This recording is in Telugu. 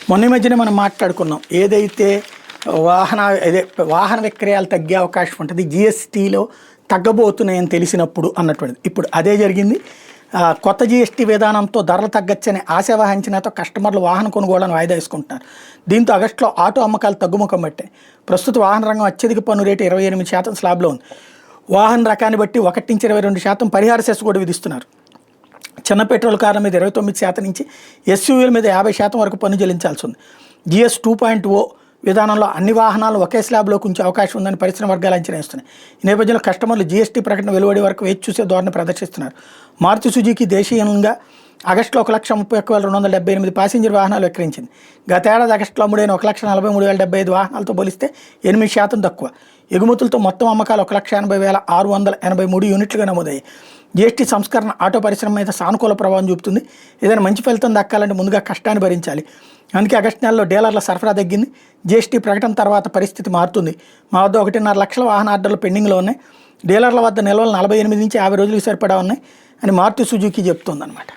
మొన్న మధ్యనే మనం మాట్లాడుకున్నాం, ఏదైతే వాహన విక్రయాలు తగ్గే అవకాశం ఉంటుంది జిఎస్టీలో తగ్గబోతున్నాయని తెలిసినప్పుడు అన్నటువంటిది. ఇప్పుడు అదే జరిగింది. కొత్త జిఎస్టీ విధానంతో ధరలు తగ్గచ్చని ఆశావహించినతో కస్టమర్లు వాహన కొనుగోళ్లను వాయిదా వేసుకుంటున్నారు. దీంతో ఆగస్టులో ఆటో అమ్మకాలు తగ్గుముఖం పట్టాయి. ప్రస్తుత వాహన రంగం అత్యధిక పన్ను రేటు 28% స్లాబ్లో ఉంది. వాహన రకాన్ని బట్టి 1 నుంచి 22% పరిహార సెస్ కూడా విధిస్తున్నారు. చిన్న పెట్రోల్ కార్ల మీద 29% నుంచి ఎస్యూవీల మీద 50% వరకు పన్ను చెల్లించాల్సి ఉంది. జిఎస్ 2.0 విధానంలో అన్ని వాహనాలు ఒకే స్లాబ్లోకి ఉంచే అవకాశం ఉందని పరిశ్రమ వర్గాలు అంచనా వేస్తున్నాయి. ఈ నేపథ్యంలో కస్టమర్లు జీఎస్టీ ప్రకటన వెలువడే వరకు వేచి చూసే ధోరణి ప్రదర్శిస్తున్నారు. మారుతి సుజుకి దేశీయంగా ఆగస్టులో 1,31,278 ప్యాసింజర్ వాహనాలు విక్రయించింది. గతేడాది ఆగస్టులో అమ్ముడైన 1,43,075 వాహనాలతో పోలిస్తే 8% తక్కువ. ఎగుమతులతో మొత్తం అమ్మకాలు 1,80,683 యూనిట్లుగా నమోదయ్యాయి. జీఎస్టీ సంస్కరణ ఆటో పరిశ్రమ మీద సానుకూల ప్రభావం చూపుతుంది. ఏదైనా మంచి ఫలితం దక్కాలంటే ముందుగా కష్టాన్ని భరించాలి. అందుకే ఆగస్టు నెలలో డీలర్ల సరఫరా తగ్గింది. జీఎస్టీ ప్రకటన తర్వాత పరిస్థితి మారుతుంది. మా వద్ద 1.5 లక్షల వాహన ఆర్డర్లు పెండింగ్లో ఉన్నాయి. డీలర్ల వద్ద నిల్వలు 48 నుంచి 50 రోజులకు సరిపడా ఉన్నాయి అని మారుతి సుజుకి చెప్తోందన్నమాట.